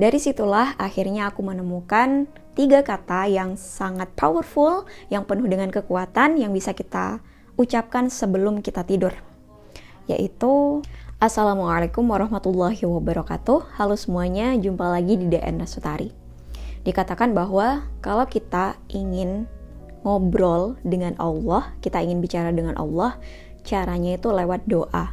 Dari situlah akhirnya aku menemukan 3 kata yang sangat powerful, yang penuh dengan kekuatan, yang bisa kita ucapkan sebelum kita tidur. Yaitu, Assalamualaikum warahmatullahi wabarakatuh. Halo semuanya, jumpa lagi di DN Rasutari. Dikatakan bahwa kalau kita ingin ngobrol dengan Allah, kita ingin bicara dengan Allah, caranya itu lewat doa.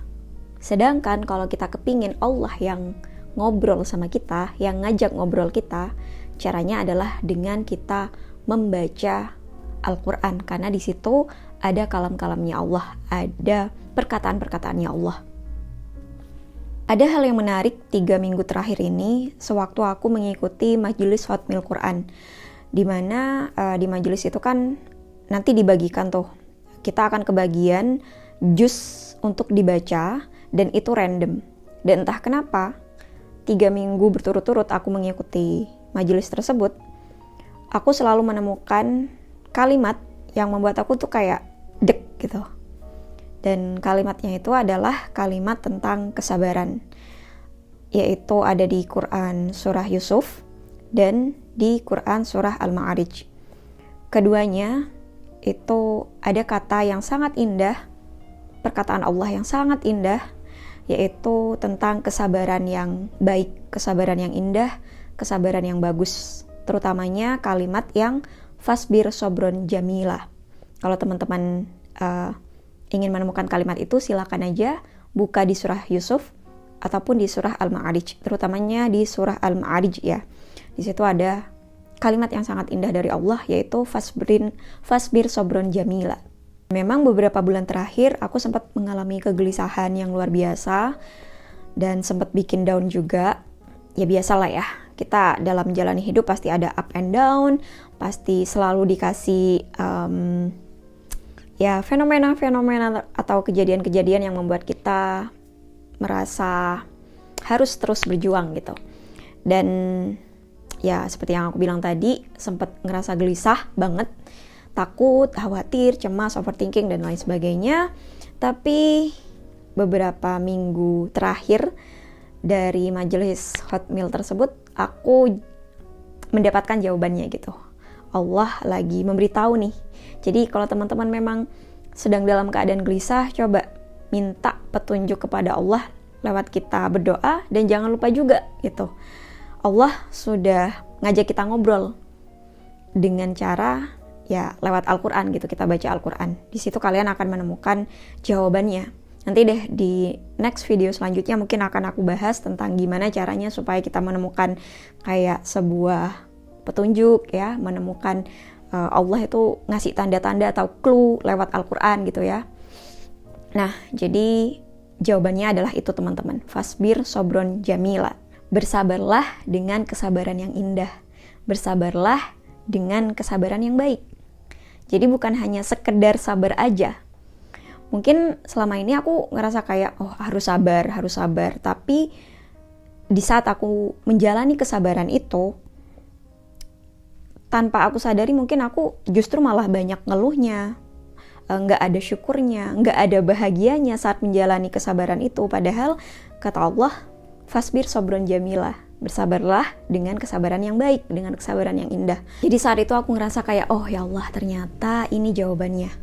Sedangkan kalau kita kepingin Allah yang ngobrol sama kita, yang ngajak ngobrol kita, caranya adalah dengan kita membaca Al-Quran, karena di situ ada kalam-kalamnya Allah, ada perkataan-perkataannya Allah. Ada hal yang menarik 3 minggu terakhir ini, sewaktu aku mengikuti majelis Khatmil Quran, dimana di majelis itu kan nanti dibagikan tuh, kita akan kebagian juz untuk dibaca, dan itu random. Dan entah kenapa 3 minggu berturut-turut aku mengikuti majelis tersebut, aku selalu menemukan kalimat yang membuat aku tuh kayak dek gitu. Dan kalimatnya itu adalah kalimat tentang kesabaran, yaitu ada di Quran surah Yusuf dan di Quran surah Al-Ma'arij. Keduanya itu ada kata yang sangat indah, perkataan Allah yang sangat indah, yaitu tentang kesabaran yang baik, kesabaran yang indah, kesabaran yang bagus. Terutamanya kalimat yang fasbir sobron jamila. Kalau teman-teman ingin menemukan kalimat itu, silakan aja buka di surah Yusuf ataupun di surah Al-Ma'arij, terutamanya di surah Al-Ma'arij ya. Di situ ada kalimat yang sangat indah dari Allah, yaitu fasbir sobron jamila. Memang beberapa bulan terakhir aku sempat mengalami kegelisahan yang luar biasa dan sempat bikin down juga. Ya biasalah ya, kita dalam menjalani hidup pasti ada up and down, pasti selalu dikasih ya fenomena-fenomena atau kejadian-kejadian yang membuat kita merasa harus terus berjuang gitu. Dan ya seperti yang aku bilang tadi, sempat ngerasa gelisah banget, takut, khawatir, cemas, overthinking, dan lain sebagainya. Tapi beberapa minggu terakhir dari majelis Khatmil tersebut, aku mendapatkan jawabannya gitu. Allah lagi memberitahu nih. Jadi kalau teman-teman memang sedang dalam keadaan gelisah, coba minta petunjuk kepada Allah lewat kita berdoa, dan jangan lupa juga gitu, Allah sudah ngajak kita ngobrol dengan cara ya lewat Al-Quran gitu, kita baca Al-Quran. Di situ kalian akan menemukan jawabannya. Nanti deh di next video selanjutnya mungkin akan aku bahas tentang gimana caranya supaya kita menemukan kayak sebuah petunjuk ya, menemukan Allah itu ngasih tanda-tanda atau clue lewat Al-Quran gitu ya. Nah, jadi jawabannya adalah itu teman-teman. Fasbir sobron jamila. Bersabarlah dengan kesabaran yang indah. Bersabarlah dengan kesabaran yang baik. Jadi bukan hanya sekedar sabar aja. Mungkin selama ini aku ngerasa kayak, oh harus sabar. Tapi di saat aku menjalani kesabaran itu, tanpa aku sadari mungkin aku justru malah banyak ngeluhnya. Nggak ada syukurnya, nggak ada bahagianya saat menjalani kesabaran itu. Padahal kata Allah, fasbir sobron jamilah. Bersabarlah dengan kesabaran yang baik, dengan kesabaran yang indah. Jadi saat itu aku ngerasa kayak, oh ya Allah, ternyata ini jawabannya.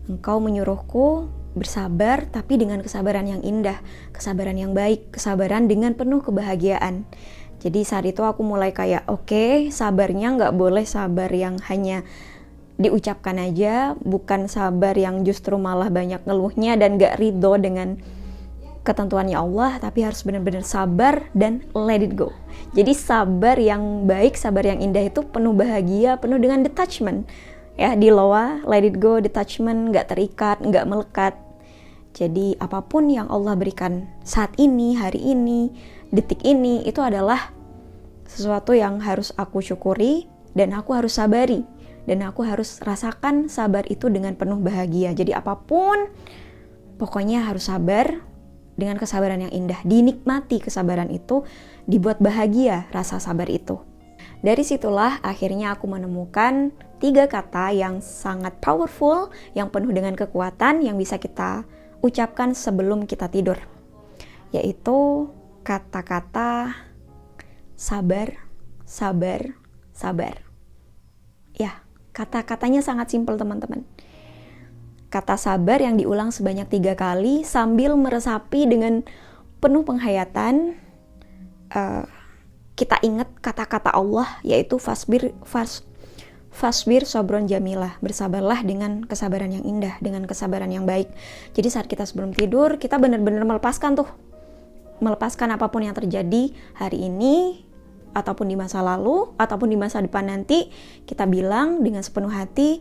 Engkau menyuruhku bersabar, tapi dengan kesabaran yang indah, kesabaran yang baik, kesabaran dengan penuh kebahagiaan. Jadi saat itu aku mulai kayak, oke, sabarnya nggak boleh sabar yang hanya diucapkan aja, bukan sabar yang justru malah banyak ngeluhnya dan nggak ridho dengan ketentuannya Allah, tapi harus benar-benar sabar dan let it go. Jadi sabar yang baik, sabar yang indah itu penuh bahagia, penuh dengan detachment. Ya, di loa, let it go, detachment, nggak terikat, nggak melekat. Jadi apapun yang Allah berikan saat ini, hari ini, detik ini, itu adalah sesuatu yang harus aku syukuri dan aku harus sabari. Dan aku harus rasakan sabar itu dengan penuh bahagia. Jadi apapun, pokoknya harus sabar dengan kesabaran yang indah. Dinikmati kesabaran itu, dibuat bahagia rasa sabar itu. Dari situlah akhirnya aku menemukan 3 kata yang sangat powerful, yang penuh dengan kekuatan, yang bisa kita ucapkan sebelum kita tidur. Yaitu kata-kata sabar, sabar, sabar. Ya, kata-katanya sangat simpel teman-teman. Kata sabar yang diulang sebanyak 3 kali sambil meresapi dengan penuh penghayatan. Kita ingat kata-kata Allah, yaitu fasbir sabron jamilah, bersabarlah dengan kesabaran yang indah, dengan kesabaran yang baik. Jadi saat kita sebelum tidur, kita benar-benar melepaskan apapun yang terjadi hari ini, ataupun di masa lalu, ataupun di masa depan nanti. Kita bilang dengan sepenuh hati,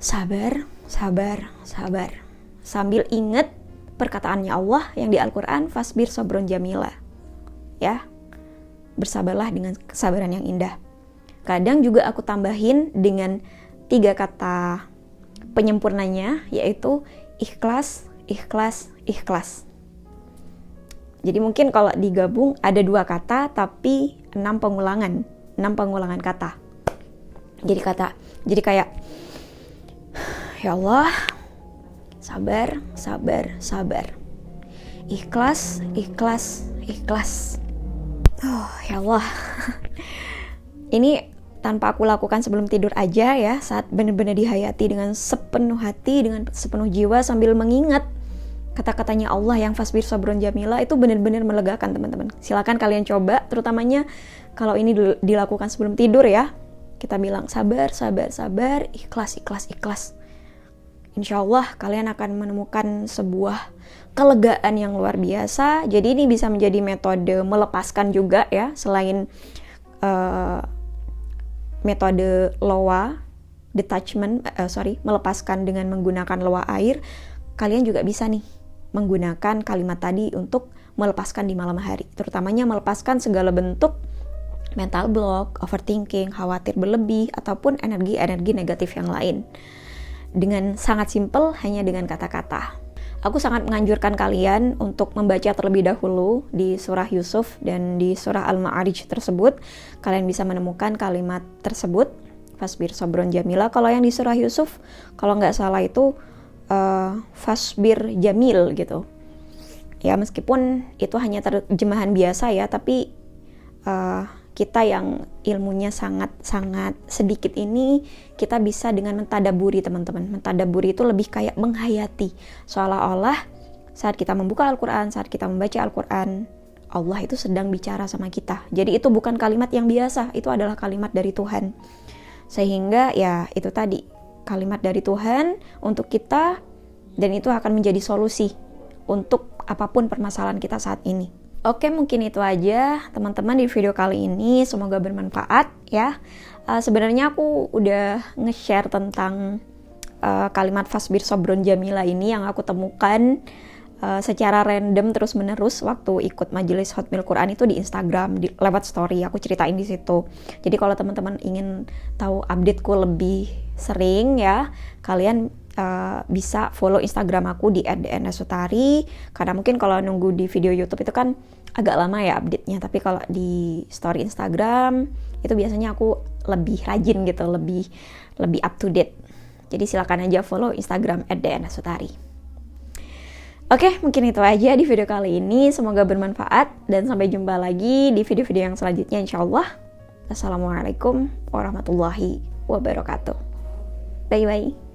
sabar, sabar, sabar, sambil ingat perkataannya Allah yang di Al-Quran, fasbir sabron jamilah, ya, bersabarlah dengan kesabaran yang indah. Kadang juga aku tambahin dengan 3 kata penyempurnanya, yaitu ikhlas, ikhlas, ikhlas. Jadi mungkin kalau digabung ada 2 kata tapi 6 pengulangan kata. Jadi kayak ya Allah, sabar, sabar, sabar. Ikhlas, ikhlas, ikhlas. Oh, ya Allah. Ini tanpa aku lakukan sebelum tidur aja ya, saat benar-benar dihayati dengan sepenuh hati, dengan sepenuh jiwa, sambil mengingat kata-katanya Allah yang fasbir sabron jamila, itu benar-benar melegakan teman-teman. Silakan kalian coba, terutamanya kalau ini dilakukan sebelum tidur ya. Kita bilang sabar, sabar, sabar, ikhlas, ikhlas, ikhlas. Insya Allah kalian akan menemukan sebuah kelegaan yang luar biasa. Jadi ini bisa menjadi metode melepaskan juga ya, selain metode loa detachment, melepaskan dengan menggunakan loa air. Kalian juga bisa nih menggunakan kalimat tadi untuk melepaskan di malam hari, terutamanya melepaskan segala bentuk mental block, overthinking, khawatir berlebih, ataupun energi-energi negatif yang lain. Dengan sangat simpel, hanya dengan kata-kata. Aku sangat menganjurkan kalian untuk membaca terlebih dahulu di surah Yusuf dan di surah Al-Ma'arij tersebut. Kalian bisa menemukan kalimat tersebut, fasbir sabron jamila. Kalau yang di surah Yusuf, kalau nggak salah itu fasbir jamil gitu. Ya, meskipun itu hanya terjemahan biasa ya, tapi kita yang ilmunya sangat sedikit ini, kita bisa dengan mentadaburi teman-teman. Mentadaburi itu lebih kayak menghayati, seolah-olah saat kita membuka Al-Quran, saat kita membaca Al-Quran, Allah itu sedang bicara sama kita. Jadi itu bukan kalimat yang biasa, itu adalah kalimat dari Tuhan. Sehingga ya itu tadi, kalimat dari Tuhan untuk kita, dan itu akan menjadi solusi untuk apapun permasalahan kita saat ini. Oke, mungkin itu aja teman-teman di video kali ini, semoga bermanfaat ya. Sebenarnya aku udah nge-share tentang kalimat fasbir sabron jamila ini yang aku temukan secara random terus menerus waktu ikut majelis Hotmail Quran itu di Instagram, lewat story aku ceritain di situ. Jadi kalau teman-teman ingin tahu updateku lebih sering ya, kalian bisa follow Instagram aku di @dnsutari, karena mungkin kalau nunggu di video YouTube itu kan agak lama ya update-nya, tapi kalau di story Instagram itu biasanya aku lebih rajin gitu, lebih up to date. Jadi silakan aja follow Instagram @dnsutari. Oke, mungkin itu aja di video kali ini, semoga bermanfaat dan sampai jumpa lagi di video-video yang selanjutnya insyaallah. Assalamualaikum warahmatullahi wabarakatuh. Bye bye.